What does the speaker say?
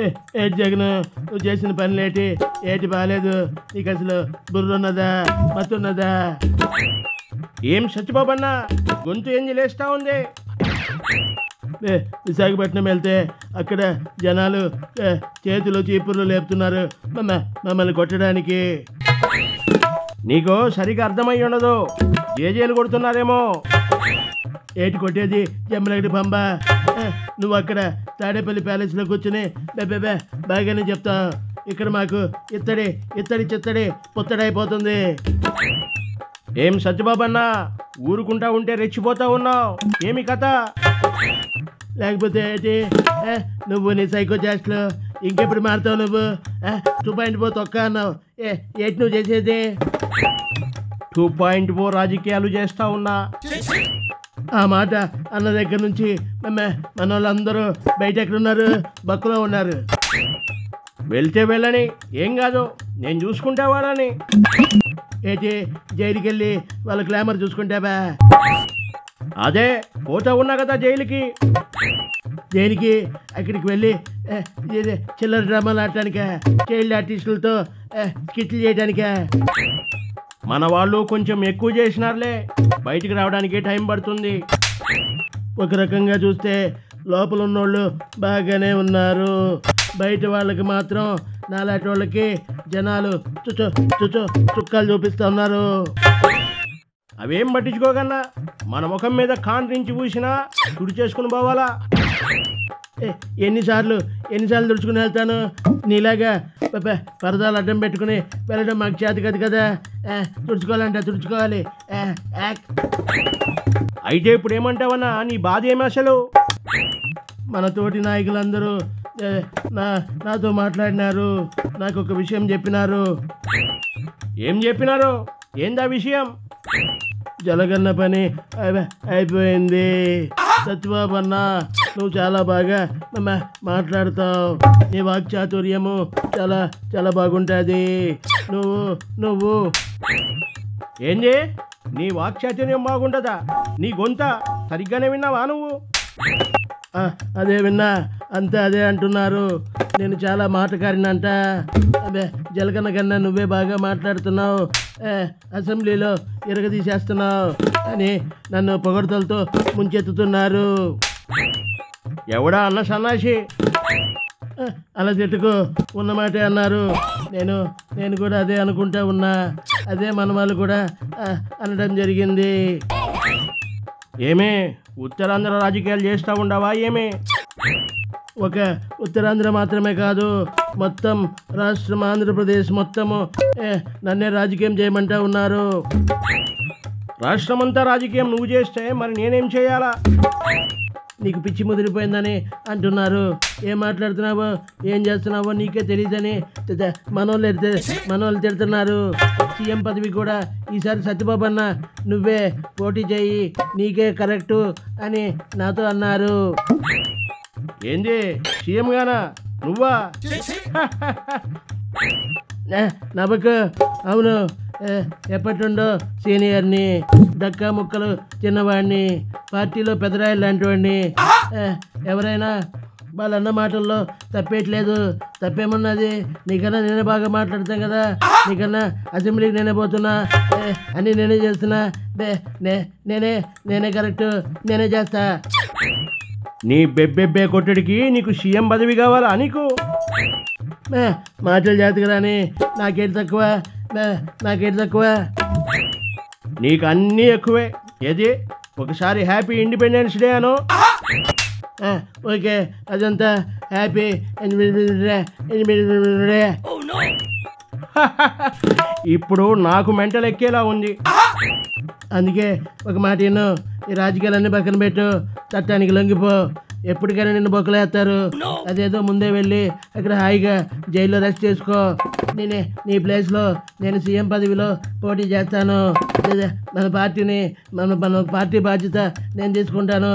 ఏటి జగన్, నువ్వు చేసిన పనులేటి? ఏటి బాగాలేదు? నీకు అసలు బుర్ర ఉన్నదా, మత్తున్నదా? ఏం సత్యబాబు అన్న, గొంతు ఏం లేస్తా ఉంది? విశాఖపట్నం వెళ్తే అక్కడ జనాలు చేతులు చీపుర్లు లేపుతున్నారు మమ్మల్ని కొట్టడానికి. నీకు సరిగా అర్థమై ఉండదు, జేజేలు కొడుతున్నారేమో. ఏటి కొట్టేది జమ్మలగడి పంబ? నువ్వు అక్కడ తాడేపల్లి ప్యాలెస్లో కూర్చుని బాగానే చెప్తావు. ఇక్కడ మాకు ఇత్తడి ఇత్తడి చిత్తడి పుత్తడైపోతుంది. ఏం సత్యబాబు అన్న, ఊరుకుంటా ఉంటే రెచ్చిపోతా ఉన్నావు, ఏమి కథ? లేకపోతే ఏంటి నువ్వు నీ సైకో చేష్టలు ఇంకెప్పుడు మారుతావు? నువ్వు 2.4 తొక్క అన్నావు. ఏంటి నువ్వు చేసేది? 2.4 రాజకీయాలు చేస్తా ఉన్నా. ఆ మాట అన్న దగ్గర నుంచి మన వాళ్ళందరూ బయట ఎక్కడున్నారు? బక్కులో ఉన్నారు. వెళ్తే వెళ్ళని, ఏం కాదు, నేను చూసుకుంటా వాళ్ళని. ఏంటి జైలుకి వెళ్ళి వాళ్ళ గ్లామర్ చూసుకుంటావా? అదే పోతా ఉన్నా కదా జైలుకి. అక్కడికి వెళ్ళి చిల్లర డ్రామాలు ఆడటానికా? చైల్డ్ ఆర్టిస్టులతో స్కిట్లు చేయడానికా? మన వాళ్ళు కొంచెం ఎక్కువ చేసినారులే, బయటికి రావడానికి టైం పడుతుంది. ఒక రకంగా చూస్తే లోపల ఉన్నోళ్ళు బాగానే ఉన్నారు, బయట వాళ్ళకి మాత్రం నాలాంటి వాళ్ళకి జనాలు చుక్కాలు చూపిస్తూ ఉన్నారు. అవేం పట్టించుకోకన్నా మన ముఖం మీద కాంట్రించి పూసినా తుడి చేసుకుని పోవాలా? ఎన్నిసార్లు తుడుచుకుని వెళ్తాను? నీలాగా పరదాలు అడ్డం పెట్టుకుని వెళ్ళడం మాకు చేత కాదు కదా. తుడుచుకోవాలి. అయితే ఇప్పుడు ఏమంటావన్నా, నీ బాధ ఏమి అసలు? మన తోటి నాయకులందరూ నాతో మాట్లాడినారు, నాకు ఒక విషయం చెప్పినారు. ఏం చెప్పినారు? ఏందా విషయం? జలగన్న పని అయిపోయింది. సత్యబాబు అన్న, నువ్వు చాలా బాగా మాట్లాడతావు, నీ వాక్చాతుర్యము చాలా చాలా బాగుంటుంది. నువ్వు ఏంది? నీ వాక్చాతుర్యం బాగుంటుందా? నీ గొంత సరిగ్గానే విన్నావా నువ్వు? అదే విన్నా, అంతా అదే అంటున్నారు. నేను చాలా మాటకారినంట. అదే జలగన్న కన్నా నువ్వే బాగా మాట్లాడుతున్నావు, అసెంబ్లీలో ఇరగదీసేస్తున్నావు అని నన్ను పొగడ్తలతో ముంచెత్తుతున్నారు. ఎవడా అన్న సన్నాసి? అలా తిట్టుకు, ఉన్నమాటే అన్నారు. నేను కూడా అదే అనుకుంటా ఉన్నా, అదే మన వాళ్ళు కూడా అనడం జరిగింది. ఏమే ఉత్తరాంధ్ర రాజకీయాలు చేస్తూ ఉండవా ఏమే? ఒక ఉత్తరాంధ్ర మాత్రమే కాదు, మొత్తం రాష్ట్రం ఆంధ్రప్రదేశ్ మొత్తము నన్నే రాజకీయం చేయమంటా ఉన్నారు. రాష్ట్రమంతా రాజకీయం నువ్వు చేస్తే మరి నేనేం చేయాలా? నీకు పిచ్చి ముదిరిపోయిందని అంటున్నారు. ఏం మాట్లాడుతున్నావో ఏం చేస్తున్నావో నీకే తెలియదని మనోళ్ళు తిడుతున్నారు. సీఎం పదవి కూడా ఈసారి సత్యబాబు అన్న నువ్వే పోటీ చేయి, నీకే కరెక్టు అని నాతో అన్నారు. ఏంది సీఎం గానా నువ్వా? నవ్వకు. అవును, ఎప్పటిండో సీనియర్ని, దక్కా ముక్కలు చిన్నవాడిని, పార్టీలో పెదరాయి లాంటి వాడిని. ఎవరైనా వాళ్ళన్న మాటల్లో తప్పేయట్లేదు. తప్పేమన్నది? నీకన్నా నేనే బాగా మాట్లాడతాం కదా, నీకన్నా అసెంబ్లీకి నేనే పోతున్నా, అన్నీ నేనే చేస్తున్నా, నేనే కరెక్ట్, నేనే చేస్తా. నీ బెబ్బెబ్బే కొట్టడికి నీకు సీఎం పదవి కావాలా? నీకు మాటలు జాతకరాని నాకేంటి తక్కువ? నీకు అన్నీ ఎక్కువే. ఏది ఒకసారి హ్యాపీ ఇండిపెండెన్స్ డే అను. ఓకే, అదంతా హ్యాపీ డే. ఇప్పుడు నాకు మెంటల్ ఎక్కేలా ఉంది. అందుకే ఒక మాట విను, ఈ రాజకీయాలన్నీ పక్కన పెట్టు, చట్టానికి లొంగిపో. ఎప్పటికైనా నిన్ను బొక్కలేస్తారు. అదేదో ముందే వెళ్ళి అక్కడ హాయిగా జైల్లో రెస్ట్ చేసుకో. నీ ప్లేస్లో నేను సీఎం పదవిలో పోటీ చేస్తాను. మన పార్టీ బాధ్యత నేను తీసుకుంటాను.